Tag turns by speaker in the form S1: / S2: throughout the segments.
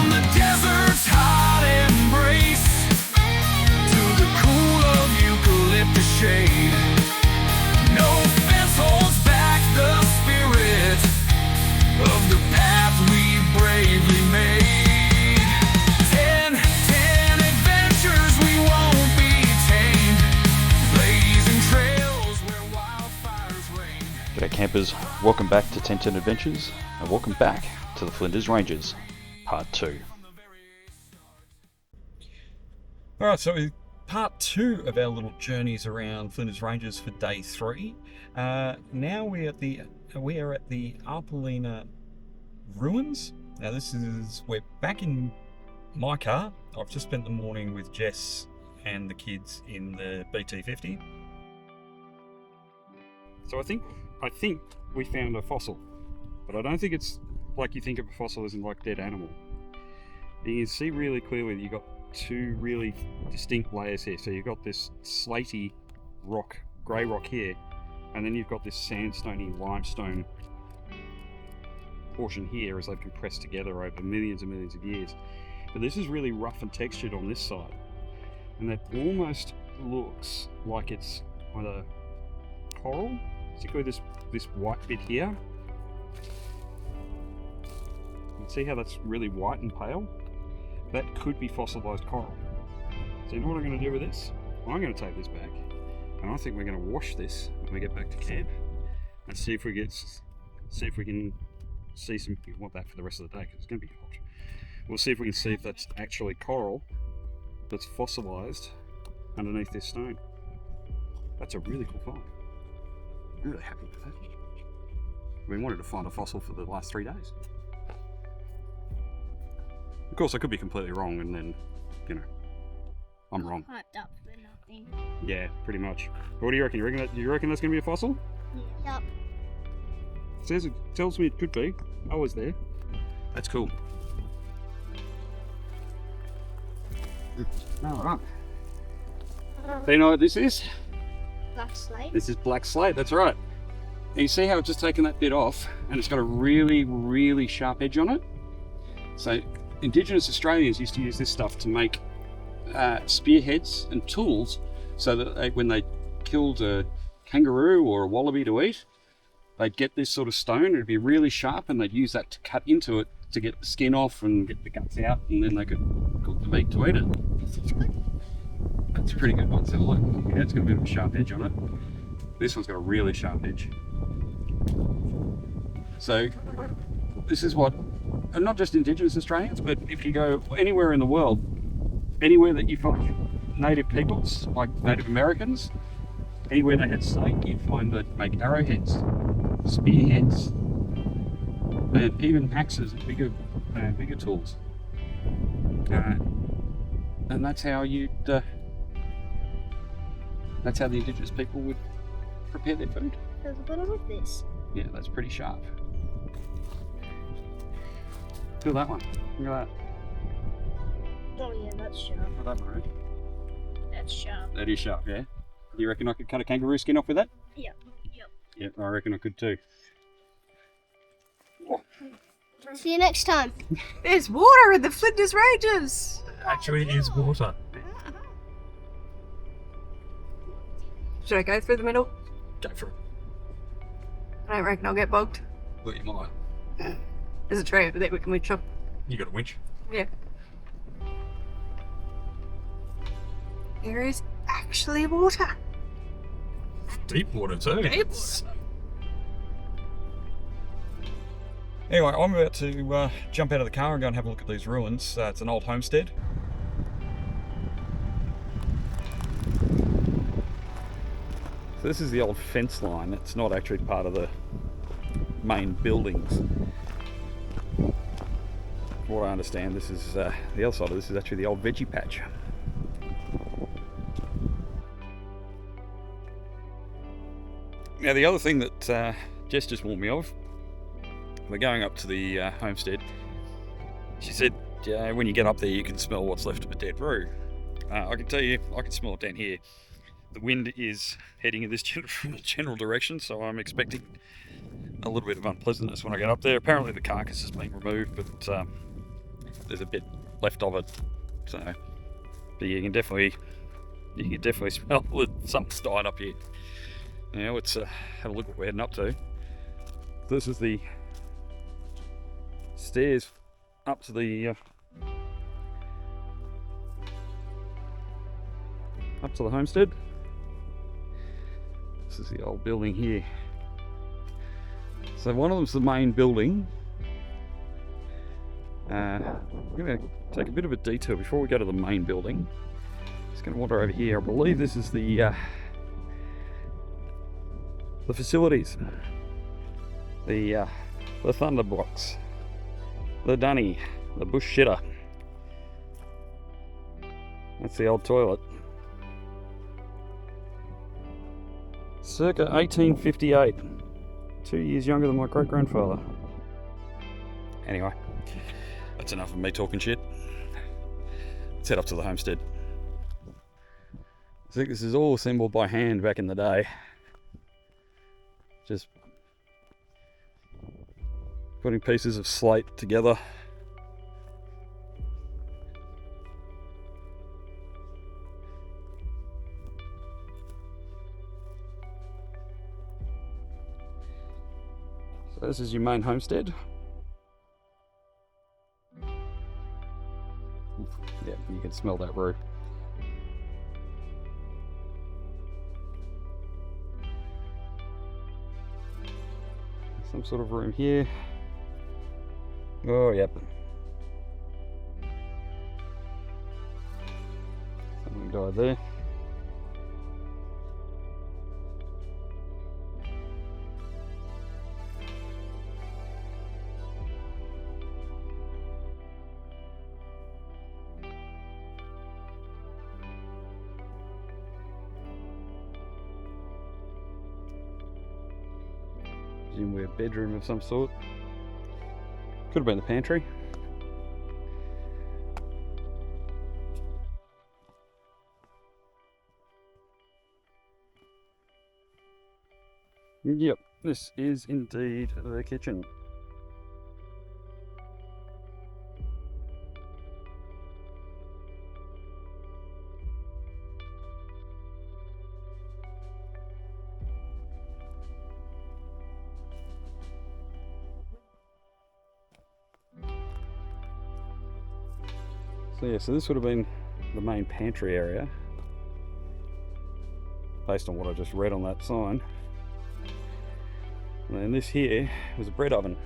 S1: From the desert's hot embrace to the cool of eucalyptus shade, no fence holds back the spirit of the path we bravely made. Ten adventures we won't be tamed, blazing trails where wildfires rain.
S2: G'day campers, welcome back to 10 Adventures, and welcome back to the Flinders Ranges, Part 2. Alright, so Part 2 of our little journeys around Flinders Ranges for Day 3. Now we are at the Appalina ruins. Now we're back in my car. I've just spent the morning with Jess and the kids in the BT50. So I think we found a fossil, but I don't think it's like you think of a fossil as in like dead animal. You can see really clearly that you've got two really distinct layers here. So you've got this slaty rock, grey rock here, and then you've got this sandstony limestone portion here as they've compressed together over millions and millions of years. But this is really rough and textured on this side, and that almost looks like it's either coral, particularly this white bit here. You can see how that's really white and pale. That could be fossilised coral. So you know what I'm going to do with this? I'm going to take this back, and I think we're going to wash this when we get back to camp, and see if we can see some. You want that for the rest of the day because it's going to be hot. We'll see if we can see if that's actually coral that's fossilised underneath this stone. That's a really cool find. I'm really happy with that. We wanted to find a fossil for the last 3 days. Of course, I could be completely wrong, and then, I'm wrong.
S3: Hyped up for nothing.
S2: Yeah, pretty much. But what do you reckon? You reckon that's going to be a fossil?
S3: Yep.
S2: It tells me it could be. I was there. That's cool. Alright. So you know what this is?
S3: Black slate.
S2: This is black slate, that's right. And you see how it's just taken that bit off, and it's got a really, really sharp edge on it? So Indigenous Australians used to use this stuff to make spearheads and tools, so that when they killed a kangaroo or a wallaby to eat, they'd get this sort of stone. It'd be really sharp, and they'd use that to cut into it to get the skin off and get the guts out, and then they could cook the meat to eat it.
S3: This is good.
S2: That's a pretty good one. So look, yeah, it's got a bit of a sharp edge on it. This one's got a really sharp edge. So this is what, and not just Indigenous Australians, but if you go anywhere in the world, anywhere that you find native peoples, like Native Americans, anywhere they had slate, you'd find that make arrowheads, spearheads, and even axes and bigger tools. And that's how that's how the Indigenous people would prepare their food.
S3: There's a bit of this.
S2: Yeah, that's pretty sharp. Feel that one. Look at that.
S3: Oh yeah, that's sharp.
S2: Look at that one.
S3: That's sharp.
S2: That is sharp, yeah. You reckon I could cut a kangaroo skin off with that?
S3: Yep.
S2: Yeah, I reckon I could too.
S3: See you next time.
S4: There's water in the Flinders Ranges.
S2: Actually, it is water.
S4: Should I go through the middle?
S2: Go for it.
S4: I don't reckon I'll get bogged.
S2: Well, you might.
S4: There's a tree over there we can winch up.
S2: You got a winch?
S4: Yeah. There is actually water.
S2: Deep water too.
S4: Deep water.
S2: Anyway, I'm about to jump out of the car and go and have a look at these ruins. It's an old homestead. So this is the old fence line. It's not actually part of the main buildings. From what I understand, this is the other side of this is actually the old veggie patch. Now the other thing that Jess just warned me of, we're going up to the homestead. She said, when you get up there you can smell what's left of a dead roo. I can tell you, I can smell it down here. The wind is heading in this general direction, so I'm expecting a little bit of unpleasantness when I get up there. Apparently the carcass has been removed, but there's a bit left of it. So, but you can definitely smell that something's died up here. Now let's have a look what we're heading up to. This is the stairs up to the homestead. This is the old building here. So one of them's the main building. I'm going to take a bit of a detour before we go to the main building. Just going to wander over here. I believe this is the facilities. The thunderbox, the dunny, the bush shitter. That's the old toilet. Circa 1858. 2 years younger than my great-grandfather. Anyway, that's enough of me talking shit. Let's head up to the homestead. I think this is all assembled by hand back in the day. Just putting pieces of slate together. So this is your main homestead. Yeah, you can smell that road. Some sort of room here. Oh, yep. Something died there. Presumably a bedroom of some sort. Could have been the pantry. Yep, this is indeed the kitchen. So yeah, so this would have been the main pantry area, based on what I just read on that sign. And then this here was a bread oven.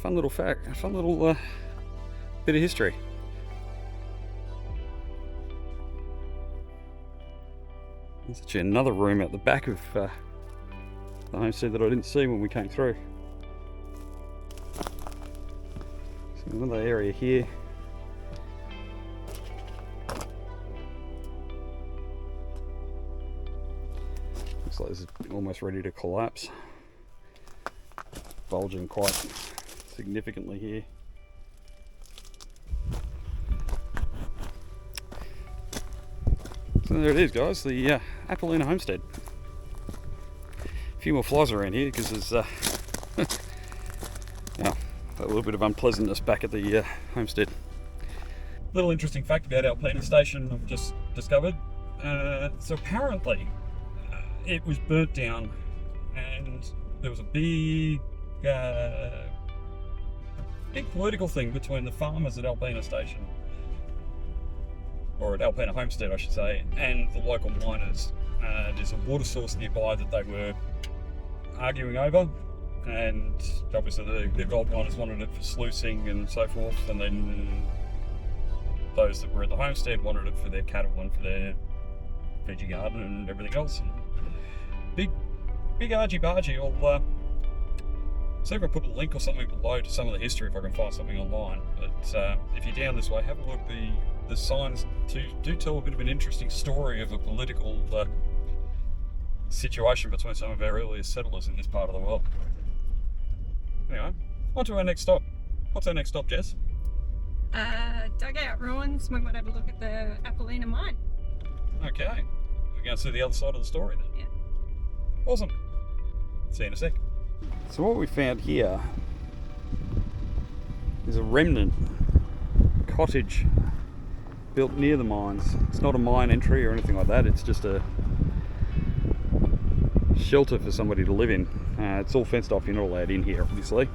S2: Fun little fact, a fun little bit of history. There's actually another room at the back of the homestead that I didn't see when we came through. So another area here. Looks like this is almost ready to collapse. Bulging quite significantly here. So there it is, guys, the Appalina homestead. A few more flies around here because there's a little bit of unpleasantness back at the homestead. Little interesting fact about Appalina station I've just discovered. So apparently it was burnt down and there was a big political thing between the farmers at Appalina station, or at Appalina homestead I should say, and the local miners. There's a water source nearby that they were arguing over, and obviously the gold miners wanted it for sluicing and so forth, and then those that were at the homestead wanted it for their cattle and for their veggie garden and everything else. Big argy-bargy. I'll see if I put a link or something below to some of the history if I can find something online. But if you're down this way, have a look. The signs do tell a bit of an interesting story of a political situation between some of our earliest settlers in this part of the world. Anyway, on to our next stop. What's our next stop, Jess?
S4: Dugout ruins. We might have a look at the Appalina mine.
S2: Okay. we're going to see the other side of the story then.
S4: Yeah.
S2: Awesome. See you in a sec. So what we found here is a remnant cottage built near the mines. It's not a mine entry or anything like that, it's just a shelter for somebody to live in. It's all fenced off, you're not allowed in here obviously,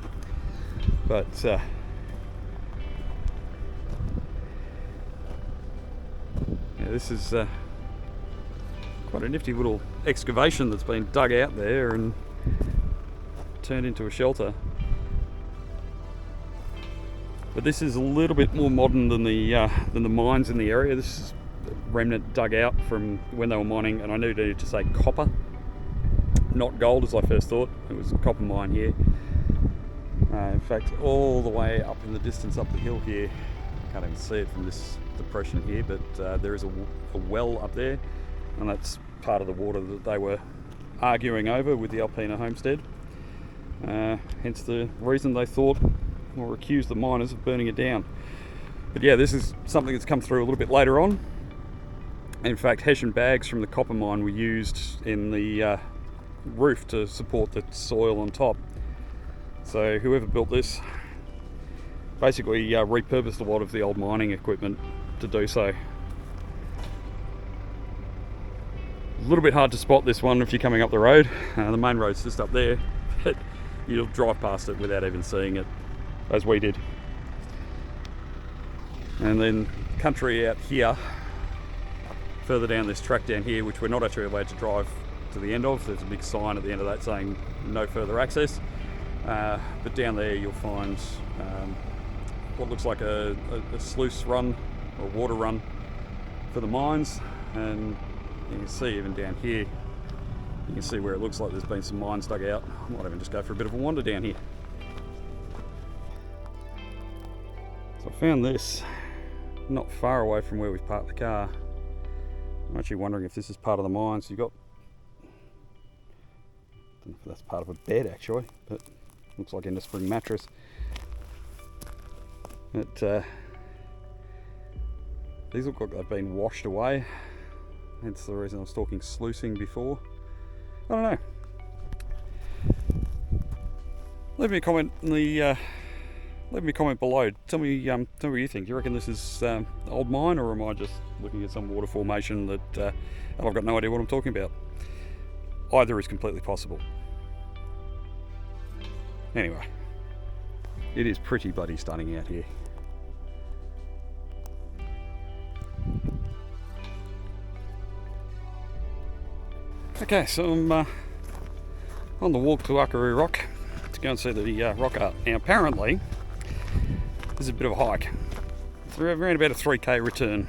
S2: but yeah, this is quite a nifty little excavation that's been dug out there and turned into a shelter. But this is a little bit more modern than the mines in the area. This is a remnant dug out from when they were mining, and I needed to say copper, not gold as I first thought. It was a copper mine here. In fact, all the way up in the distance up the hill here, I can't even see it from this depression here, but there is a well up there, and that's part of the water that they were arguing over with the Appalina homestead. Hence the reason they thought or accused the miners of burning it down. But yeah, this is something that's come through a little bit later on. In fact, hessian bags from the copper mine were used in the roof to support the soil on top. So whoever built this basically repurposed a lot of the old mining equipment to do so. A little bit hard to spot this one if you're coming up the road. The main road's just up there, but you'll drive past it without even seeing it, as we did. And then country out here, further down this track down here, which we're not actually allowed to drive to the end of. There's a big sign at the end of that saying no further access. But down there you'll find what looks like a sluice run or water run for the mines, and you can see even down here, you can see where it looks like there's been some mines dug out. I might even just go for a bit of a wander down here. So I found this not far away from where we've parked the car. I'm actually wondering if this is part of the mines. You've got, I don't know if that's part of a bed actually, but looks like in a spring mattress. But these look like they've been washed away. That's the reason I was talking sluicing before. I don't know. Leave me a comment in the leave me a comment below. Tell me what you think. Do you reckon this is old mine, or am I just looking at some water formation that I've got no idea what I'm talking about? Either is completely possible. Anyway, it is pretty bloody stunning out here. Okay, so I'm on the walk to Arkaroo Rock to go and see the rock art. Now apparently, this is a bit of a hike. It's around about a 3k return.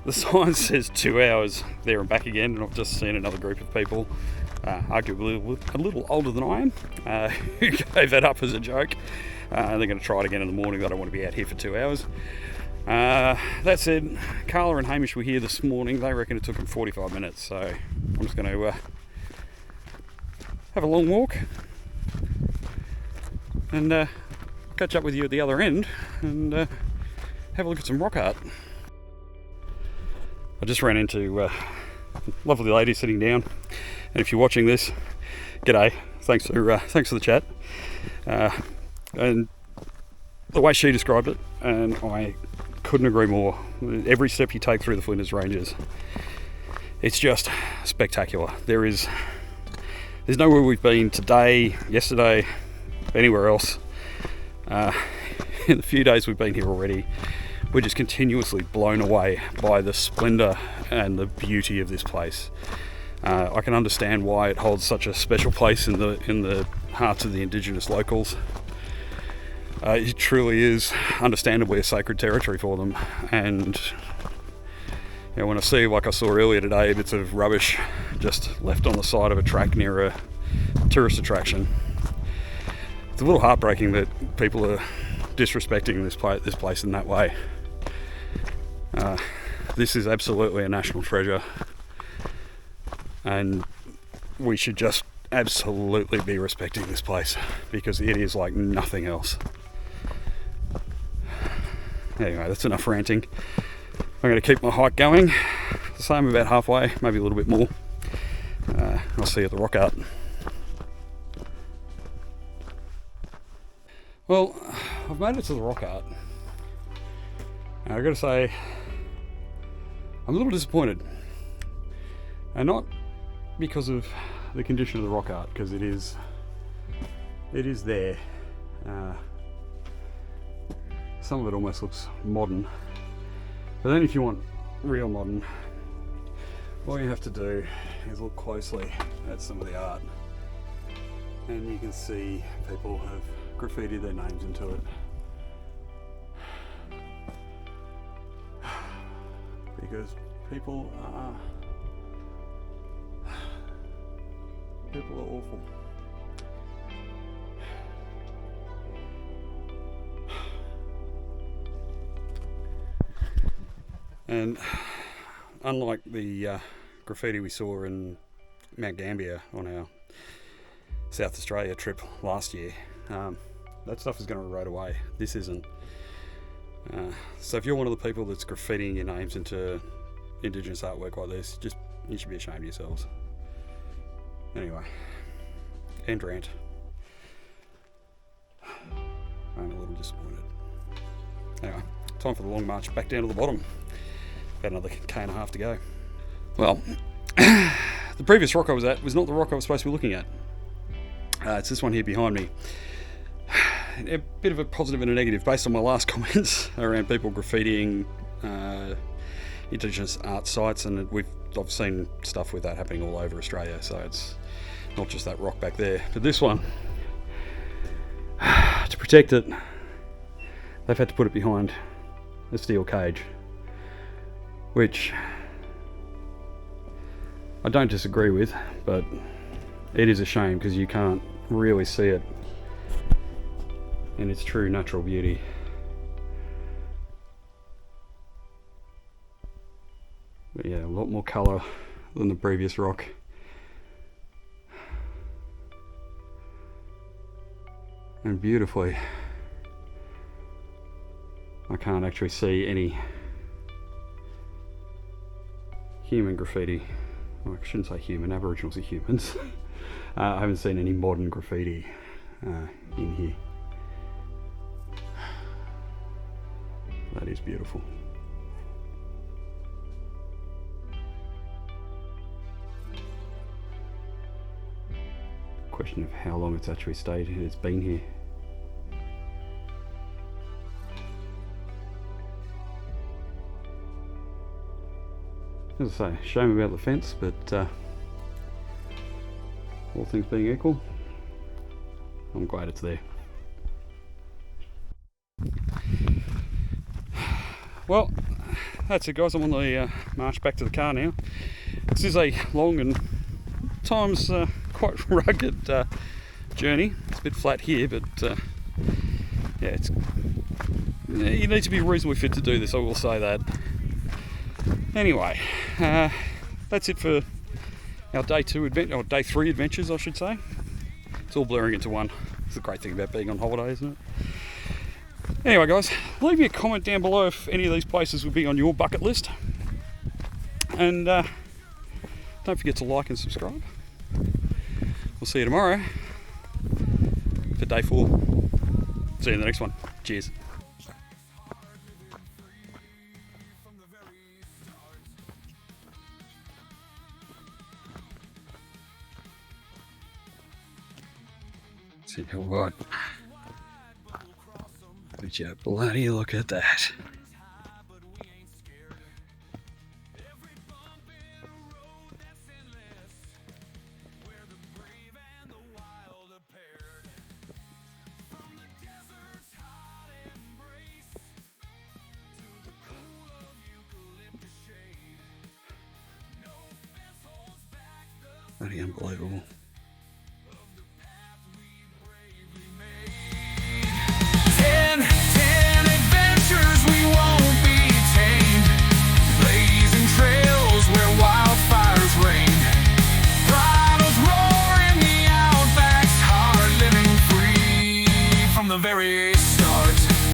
S2: The sign says 2 hours there and back again, and I've just seen another group of people, arguably a little older than I am, who gave that up as a joke. They're going to try it again in the morning. They don't want to be out here for 2 hours. That said, Karla and Hamish were here this morning. They reckon it took them 45 minutes, so I'm just going to have a long walk and catch up with you at the other end and have a look at some rock art. I just ran into a lovely lady sitting down, and if you're watching this, g'day, thanks for the chat. And the way she described it, and I couldn't agree more. Every step you take through the Flinders Ranges, it's just spectacular. There's nowhere we've been today, yesterday, anywhere else. In the few days we've been here already, we're just continuously blown away by the splendour and the beauty of this place. I can understand why it holds such a special place in the hearts of the Indigenous locals. It truly is understandably a sacred territory for them, and you know, when I see, like I saw earlier today, bits of rubbish just left on the side of a track near a tourist attraction, it's a little heartbreaking that people are disrespecting this place in that way. This is absolutely a national treasure, and we should just absolutely be respecting this place because it is like nothing else. Anyway, that's enough ranting. I'm going to keep my hike going. the same, about halfway, maybe a little bit more. I'll see you at the rock art. Well, I've made it to the rock art. And I've got to say, I'm a little disappointed. And not because of the condition of the rock art, because it is there. Some of it almost looks modern. But then if you want real modern, all you have to do is look closely at some of the art. And you can see people have graffitied their names into it. Because people are awful. And unlike the graffiti we saw in Mount Gambier on our South Australia trip last year, that stuff is going to erode away. This isn't. So if you're one of the people that's graffitiing your names into Indigenous artwork like this, you should be ashamed of yourselves. Anyway, end rant. I'm a little disappointed. Anyway, time for the long march back down to the bottom. About another K&a-half to go. Well, the previous rock I was at was not the rock I was supposed to be looking at. It's this one here behind me. A bit of a positive and a negative based on my last comments around people graffitiing Indigenous art sites, and I've seen stuff with that happening all over Australia, so it's not just that rock back there. But this one, to protect it, they've had to put it behind a steel cage, which I don't disagree with, but it is a shame because you can't really see it in its true natural beauty. But yeah, a lot more colour than the previous rock. And beautifully, I can't actually see any human graffiti. Well, I shouldn't say human, Aboriginals are humans. I haven't seen any modern graffiti in here. That is beautiful. Question of how long it's actually stayed and it's been here. As I say, shame about the fence, but all things being equal, I'm glad it's there. Well, that's it guys, I'm on the march back to the car now. This is a long and times quite rugged journey. It's a bit flat here, but yeah, you need to be reasonably fit to do this, I will say that. Anyway, that's it for our day 3 adventures, I should say. It's all blurring into one. It's the great thing about being on holiday, isn't it? Anyway guys, leave me a comment down below if any of these places would be on your bucket list. And don't forget to like and subscribe. We'll see you tomorrow for day 4. See you in the next one. Cheers. See what? Would you bloody look at that? Bloody unbelievable.